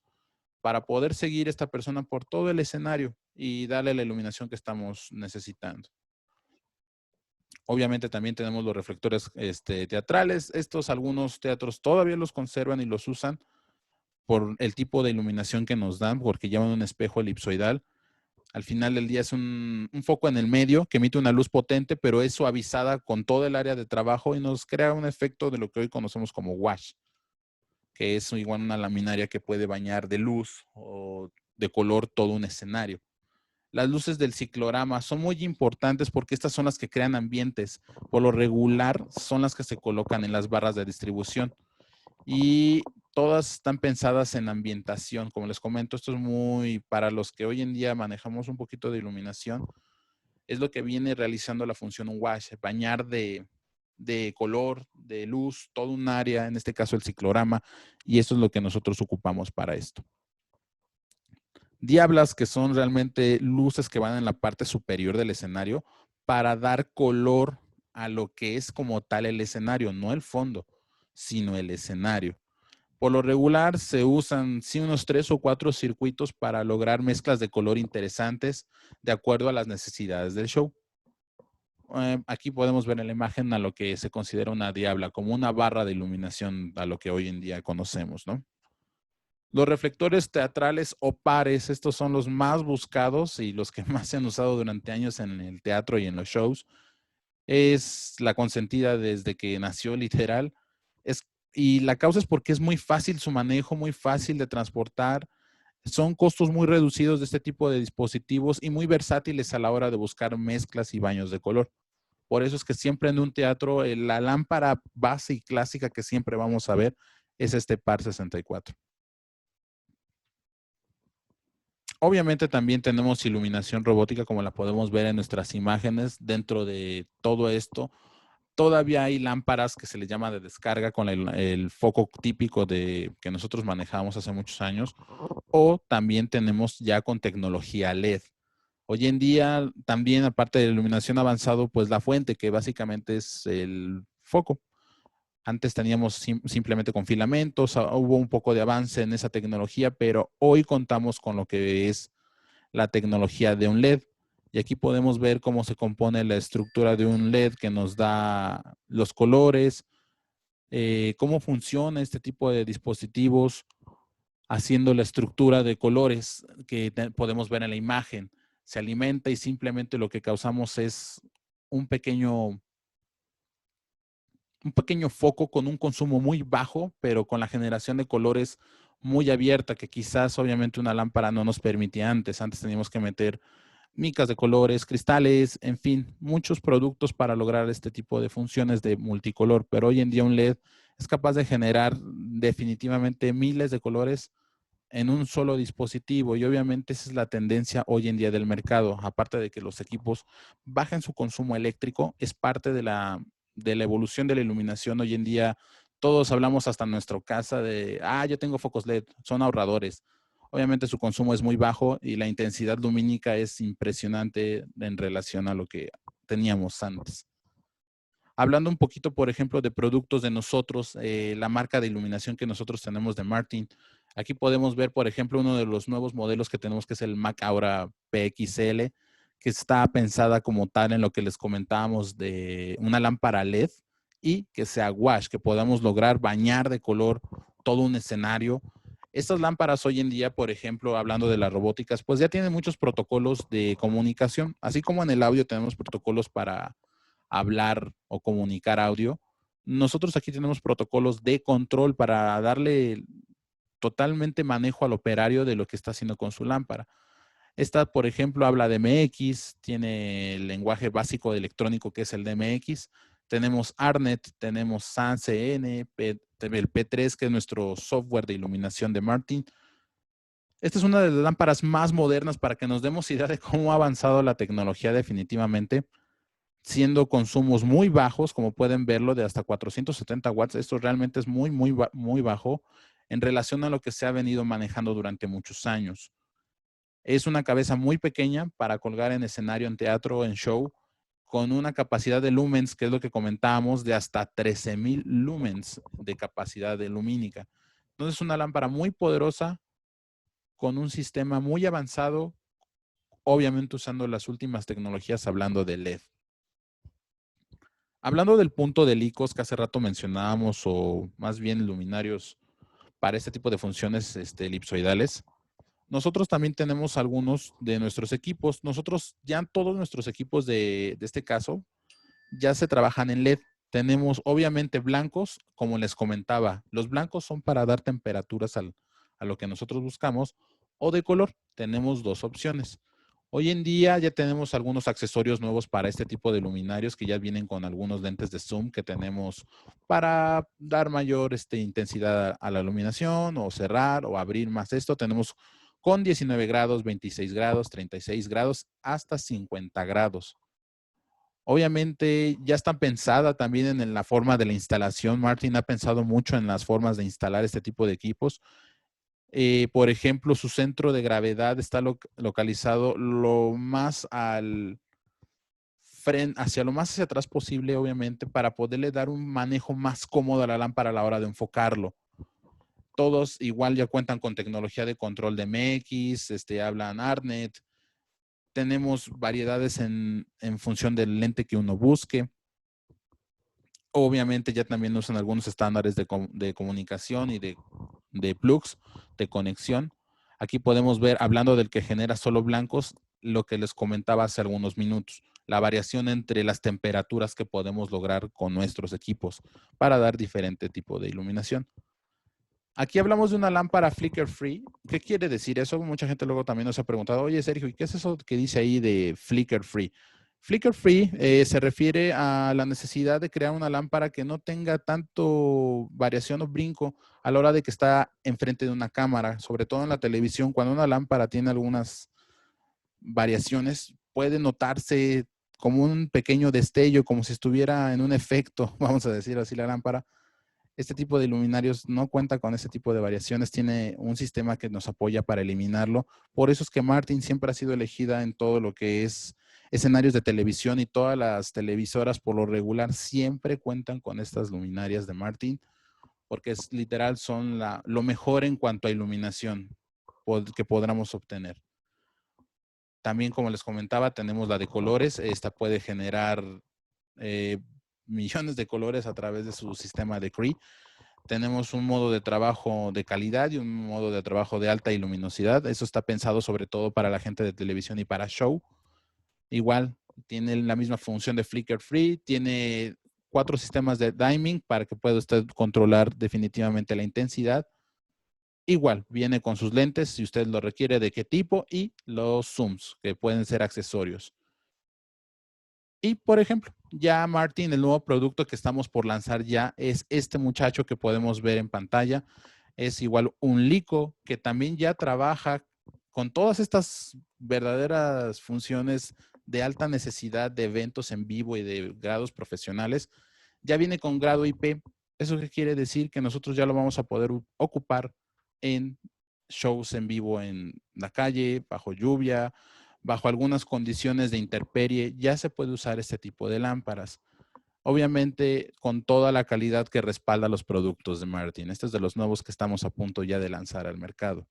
para poder seguir a esta persona por todo el escenario y darle la iluminación que estamos necesitando. Obviamente también tenemos los reflectores teatrales. Algunos teatros todavía los conservan y los usan por el tipo de iluminación que nos dan, porque llevan un espejo elipsoidal. Al final del día es un foco en el medio que emite una luz potente, pero es suavizada con todo el área de trabajo y nos crea un efecto de lo que hoy conocemos como wash, que es igual una laminaria que puede bañar de luz o de color todo un escenario. Las luces del ciclorama son muy importantes porque estas son las que crean ambientes. Por lo regular son las que se colocan en las barras de distribución y todas están pensadas en ambientación. Como les comento, esto es muy para los que hoy en día manejamos un poquito de iluminación. Es lo que viene realizando la función un wash, bañar de color, de luz, todo un área, en este caso el ciclorama, y eso es lo que nosotros ocupamos para esto. Diablas, que son realmente luces que van en la parte superior del escenario para dar color a lo que es como tal el escenario, no el fondo, sino el escenario. Por lo regular se usan sí unos 3 o 4 circuitos para lograr mezclas de color interesantes de acuerdo a las necesidades del show. Aquí podemos ver en la imagen a lo que se considera una diabla, como una barra de iluminación a lo que hoy en día conocemos, ¿no? Los reflectores teatrales o pares, estos son los más buscados y los que más se han usado durante años en el teatro y en los shows. Es la consentida desde que nació literal. Y la causa es porque es muy fácil su manejo, muy fácil de transportar. Son costos muy reducidos de este tipo de dispositivos y muy versátiles a la hora de buscar mezclas y baños de color. Por eso es que siempre en un teatro la lámpara base y clásica que siempre vamos a ver es este par 64. Obviamente también tenemos iluminación robótica como la podemos ver en nuestras imágenes. Dentro de todo esto todavía hay lámparas que se les llama de descarga con el foco típico que nosotros manejamos hace muchos años, o también tenemos ya con tecnología LED. Hoy en día también, aparte de la iluminación avanzado, pues la fuente, que básicamente es el foco. Antes teníamos simplemente con filamentos, hubo un poco de avance en esa tecnología, pero hoy contamos con lo que es la tecnología de un LED. Y aquí podemos ver cómo se compone la estructura de un LED que nos da los colores, cómo funciona este tipo de dispositivos, haciendo la estructura de colores que podemos ver en la imagen. Se alimenta y simplemente lo que causamos es un pequeño foco con un consumo muy bajo, pero con la generación de colores muy abierta, que quizás obviamente una lámpara no nos permitía antes. Antes teníamos que meter micas de colores, cristales, en fin, muchos productos para lograr este tipo de funciones de multicolor, pero hoy en día un LED es capaz de generar definitivamente miles de colores en un solo dispositivo, y obviamente esa es la tendencia hoy en día del mercado. Aparte de que los equipos bajen su consumo eléctrico, es parte de la evolución de la iluminación. Hoy en día todos hablamos hasta en nuestra casa de, yo tengo focos LED, son ahorradores. Obviamente su consumo es muy bajo y la intensidad lumínica es impresionante en relación a lo que teníamos antes. Hablando un poquito, por ejemplo, de productos de nosotros, la marca de iluminación que nosotros tenemos de Martin. Aquí podemos ver, por ejemplo, uno de los nuevos modelos que tenemos, que es el Mac Aura PXL, que está pensada como tal en lo que les comentábamos de una lámpara LED y que sea wash, que podamos lograr bañar de color todo un escenario. Estas lámparas hoy en día, por ejemplo, hablando de las robóticas, pues ya tienen muchos protocolos de comunicación, así como en el audio tenemos protocolos para hablar o comunicar audio. Nosotros aquí tenemos protocolos de control para darle totalmente manejo al operario de lo que está haciendo con su lámpara. Esta, por ejemplo, habla de MX, tiene el lenguaje básico de electrónico que es el DMX. Tenemos ARNet, tenemos SAN-CN, el P3, que es nuestro software de iluminación de Martin. Esta es una de las lámparas más modernas para que nos demos idea de cómo ha avanzado la tecnología definitivamente, siendo consumos muy bajos, como pueden verlo, de hasta 470 watts. Esto realmente es muy bajo en relación a lo que se ha venido manejando durante muchos años. Es una cabeza muy pequeña para colgar en escenario, en teatro, en show, con una capacidad de lumens, que es lo que comentábamos, de hasta 13,000 lumens de capacidad de lumínica. Entonces, es una lámpara muy poderosa, con un sistema muy avanzado, obviamente usando las últimas tecnologías, hablando de LED. Hablando del punto de licos que hace rato mencionábamos, o más bien luminarios para este tipo de funciones elipsoidales, nosotros también tenemos algunos de nuestros equipos. Nosotros ya todos nuestros equipos de este caso ya se trabajan en LED. Tenemos obviamente blancos, como les comentaba. Los blancos son para dar temperaturas a lo que nosotros buscamos, o de color. Tenemos dos opciones. Hoy en día ya tenemos algunos accesorios nuevos para este tipo de luminarios que ya vienen con algunos lentes de zoom que tenemos para dar mayor intensidad a la iluminación, o cerrar o abrir más esto. Tenemos con 19 grados, 26 grados, 36 grados, hasta 50 grados. Obviamente ya está pensada también en la forma de la instalación. Martin ha pensado mucho en las formas de instalar este tipo de equipos. Por ejemplo, su centro de gravedad está localizado lo más hacia lo más hacia atrás posible, obviamente, para poderle dar un manejo más cómodo a la lámpara a la hora de enfocarlo. Todos igual ya cuentan con tecnología de control de MX, hablan ARNet. Tenemos variedades en función del lente que uno busque. Obviamente ya también usan algunos estándares de comunicación y de plugs, de conexión. Aquí podemos ver, hablando del que genera solo blancos, lo que les comentaba hace algunos minutos, la variación entre las temperaturas que podemos lograr con nuestros equipos para dar diferente tipo de iluminación. Aquí hablamos de una lámpara flicker free. ¿Qué quiere decir eso? Mucha gente luego también nos ha preguntado, oye Sergio, ¿y qué es eso que dice ahí de flicker free? Flicker free se refiere a la necesidad de crear una lámpara que no tenga tanto variación o brinco a la hora de que está enfrente de una cámara, sobre todo en la televisión. Cuando una lámpara tiene algunas variaciones, puede notarse como un pequeño destello, como si estuviera en un efecto, vamos a decir así, la lámpara. Este tipo de luminarios no cuenta con ese tipo de variaciones, tiene un sistema que nos apoya para eliminarlo. Por eso es que Martin siempre ha sido elegida en todo lo que es escenarios de televisión, y todas las televisoras por lo regular siempre cuentan con estas luminarias de Martin, porque es literal, son lo mejor en cuanto a iluminación que podamos obtener. También, como les comentaba, tenemos la de colores. Esta puede generar millones de colores a través de su sistema de Cree. Tenemos un modo de trabajo de calidad y un modo de trabajo de alta luminosidad. Eso está pensado sobre todo para la gente de televisión y para show. Igual, tiene la misma función de flicker free. Tiene 4 sistemas de diming para que pueda usted controlar definitivamente la intensidad. Igual, viene con sus lentes, si usted lo requiere, de qué tipo, y los zooms, que pueden ser accesorios. Y, por ejemplo, ya Martin, el nuevo producto que estamos por lanzar ya es este muchacho que podemos ver en pantalla. Es igual un Lico que también ya trabaja con todas estas verdaderas funciones de alta necesidad de eventos en vivo y de grados profesionales. Ya viene con grado IP. ¿Eso qué quiere decir? Que nosotros ya lo vamos a poder ocupar en shows en vivo en la calle, bajo lluvia, bajo algunas condiciones de intemperie. Ya se puede usar este tipo de lámparas. Obviamente con toda la calidad que respalda los productos de Martin. Este es de los nuevos que estamos a punto ya de lanzar al mercado.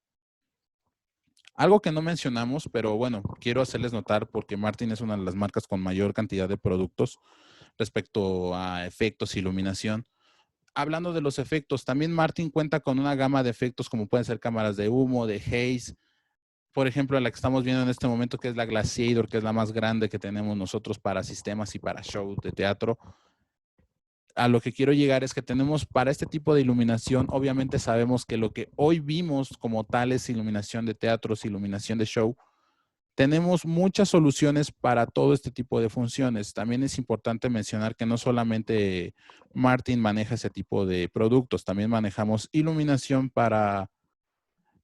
Algo que no mencionamos, pero bueno, quiero hacerles notar porque Martin es una de las marcas con mayor cantidad de productos respecto a efectos e iluminación. Hablando de los efectos, también Martin cuenta con una gama de efectos como pueden ser cámaras de humo, de haze. Por ejemplo, la que estamos viendo en este momento, que es la Glaciator, que es la más grande que tenemos nosotros para sistemas y para shows de teatro. A lo que quiero llegar es que tenemos para este tipo de iluminación, obviamente sabemos que lo que hoy vimos como tal es iluminación de teatros, iluminación de show. Tenemos muchas soluciones para todo este tipo de funciones. También es importante mencionar que no solamente Martin maneja ese tipo de productos, también manejamos iluminación para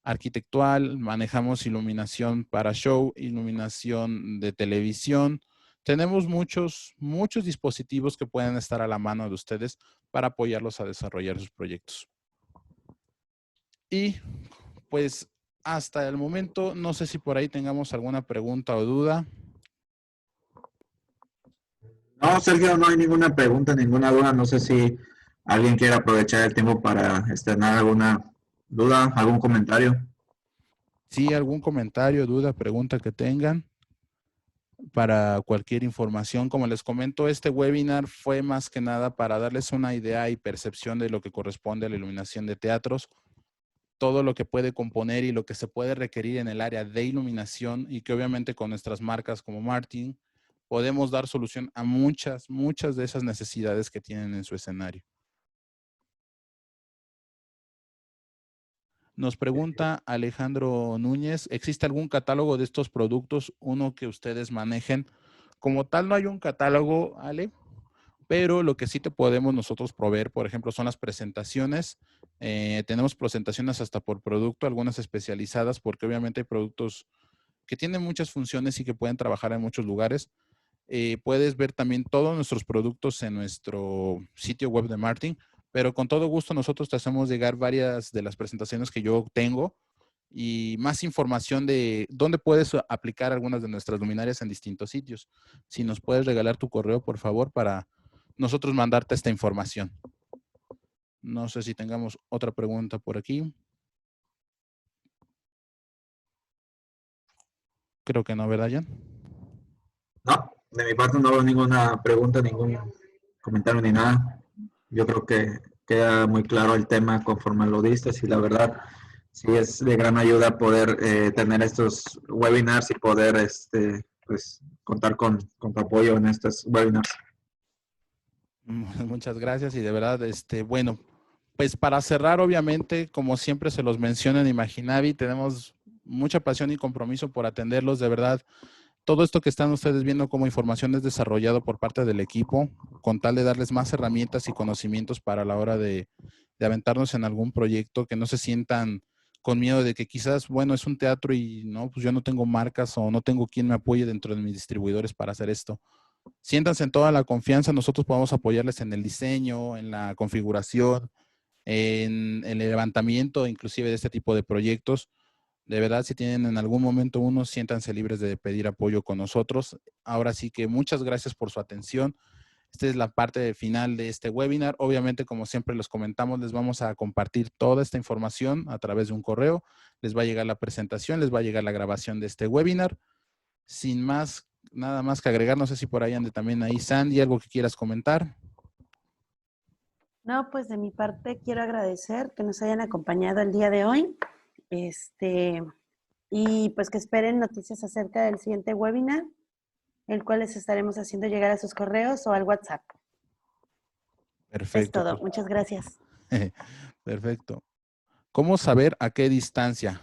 arquitectual, manejamos iluminación para show, iluminación de televisión. Tenemos muchos dispositivos que pueden estar a la mano de ustedes para apoyarlos a desarrollar sus proyectos. Y pues hasta el momento, no sé si por ahí tengamos alguna pregunta o duda. No, Sergio, no hay ninguna pregunta, ninguna duda. No sé si alguien quiere aprovechar el tiempo para externar alguna duda, algún comentario. Sí, algún comentario, duda, pregunta que tengan para cualquier información. Como les comento, este webinar fue más que nada para darles una idea y percepción de lo que corresponde a la iluminación de teatros, todo lo que puede componer y lo que se puede requerir en el área de iluminación, y que obviamente con nuestras marcas como Martin podemos dar solución a muchas de esas necesidades que tienen en su escenario. Nos pregunta Alejandro Núñez, ¿existe algún catálogo de estos productos, uno que ustedes manejen? Como tal, no hay un catálogo, Ale, pero lo que sí te podemos nosotros proveer, por ejemplo, son las presentaciones. Tenemos presentaciones hasta por producto, algunas especializadas, porque obviamente hay productos que tienen muchas funciones y que pueden trabajar en muchos lugares. Puedes ver también todos nuestros productos en nuestro sitio web de Martin, pero con todo gusto nosotros te hacemos llegar varias de las presentaciones que yo tengo y más información de dónde puedes aplicar algunas de nuestras luminarias en distintos sitios. Si nos puedes regalar tu correo, por favor, para nosotros mandarte esta información. No sé si tengamos otra pregunta por aquí. Creo que no, ¿verdad, Jan? No, de mi parte no veo ninguna pregunta, ningún comentario ni nada. Yo creo que queda muy claro el tema conforme lo diste y la verdad sí es de gran ayuda poder tener estos webinars y poder pues, contar con tu apoyo en estos webinars. Muchas gracias y de verdad, bueno, pues para cerrar, obviamente, como siempre se los menciona en Imaginavi, tenemos mucha pasión y compromiso por atenderlos, de verdad. Todo esto que están ustedes viendo como información es desarrollado por parte del equipo, con tal de darles más herramientas y conocimientos para la hora de aventarnos en algún proyecto, que no se sientan con miedo de que quizás, bueno, es un teatro y no, pues yo no tengo marcas o no tengo quien me apoye dentro de mis distribuidores para hacer esto. Siéntanse en toda la confianza, nosotros podemos apoyarles en el diseño, en la configuración, en el levantamiento inclusive de este tipo de proyectos. De verdad, si tienen en algún momento uno, siéntanse libres de pedir apoyo con nosotros. Ahora sí que muchas gracias por su atención. Esta es la parte final de este webinar. Obviamente, como siempre los comentamos, les vamos a compartir toda esta información a través de un correo. Les va a llegar la presentación, les va a llegar la grabación de este webinar. Sin más, nada más que agregar, no sé si por ahí ande también ahí Sandy, algo que quieras comentar. No, pues de mi parte quiero agradecer que nos hayan acompañado el día de hoy. Y pues que esperen noticias acerca del siguiente webinar, el cual les estaremos haciendo llegar a sus correos o al WhatsApp. Es Perfecto, todo. pues, Muchas gracias. perfecto. ¿Cómo saber a qué distancia?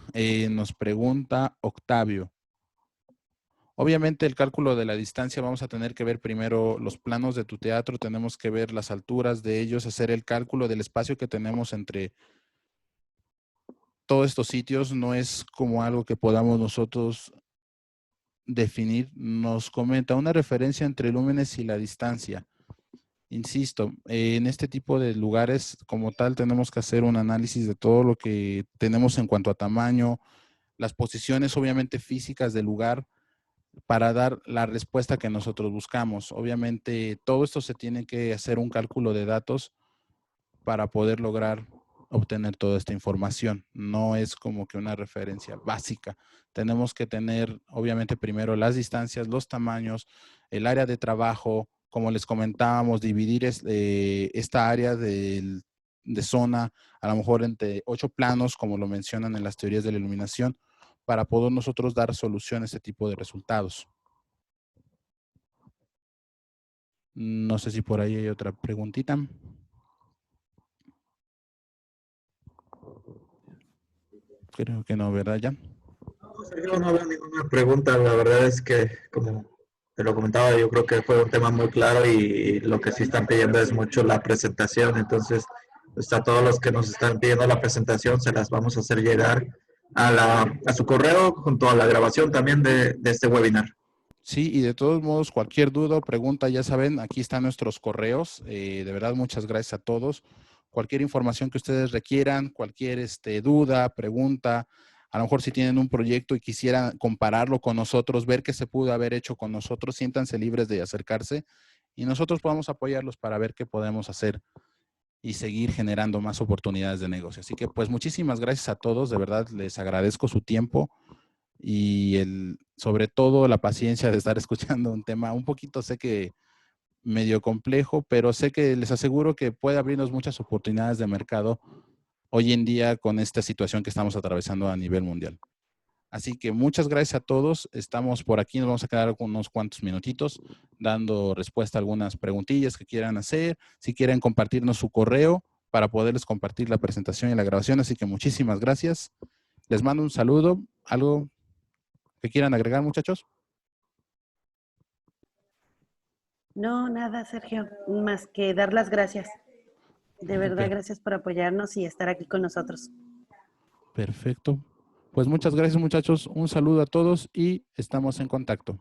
Nos pregunta Octavio. Obviamente el cálculo de la distancia vamos a tener que ver primero los planos de tu teatro, tenemos que ver las alturas de ellos, hacer el cálculo del espacio que tenemos entre todos estos sitios. No es como algo que podamos nosotros definir. Nos comenta una referencia entre lúmenes y la distancia. Insisto, en este tipo de lugares como tal tenemos que hacer un análisis de todo lo que tenemos en cuanto a tamaño, las posiciones obviamente físicas del lugar, para dar la respuesta que nosotros buscamos. Obviamente, todo esto se tiene que hacer un cálculo de datos para poder lograr obtener toda esta información. No es como que una referencia básica. Tenemos que tener, obviamente, primero las distancias, los tamaños, el área de trabajo, como les comentábamos, dividir esta área de zona, a lo mejor entre 8 planos, como lo mencionan en las teorías de la iluminación, para poder nosotros dar solución a este tipo de resultados. No sé si por ahí hay otra preguntita. Creo que no, ¿verdad, Jan? No, Sergio, no veo ninguna pregunta. La verdad es que, como te lo comentaba, yo creo que fue un tema muy claro y lo que sí están pidiendo es mucho la presentación. Entonces, pues, a todos los que nos están pidiendo la presentación, se las vamos a hacer llegar a su correo junto a la grabación también de este webinar. Sí, y de todos modos, cualquier duda o pregunta, ya saben, aquí están nuestros correos. De verdad, muchas gracias a todos. Cualquier información que ustedes requieran, cualquier duda, pregunta, a lo mejor si tienen un proyecto y quisieran compararlo con nosotros, ver qué se pudo haber hecho con nosotros, siéntanse libres de acercarse y nosotros podamos apoyarlos para ver qué podemos hacer y seguir generando más oportunidades de negocio. Así que pues muchísimas gracias a todos, de verdad les agradezco su tiempo y sobre todo la paciencia de estar escuchando un tema un poquito, sé que medio complejo, pero sé que les aseguro que puede abrirnos muchas oportunidades de mercado hoy en día con esta situación que estamos atravesando a nivel mundial. Así que muchas gracias a todos. Estamos por aquí, nos vamos a quedar con unos cuantos minutitos dando respuesta a algunas preguntillas que quieran hacer. Si quieren compartirnos su correo para poderles compartir la presentación y la grabación. Así que muchísimas gracias. Les mando un saludo. ¿Algo que quieran agregar, muchachos? No, nada, Sergio, más que dar las gracias. De verdad, gracias por apoyarnos y estar aquí con nosotros. Perfecto. Pues muchas gracias, muchachos. Un saludo a todos y estamos en contacto.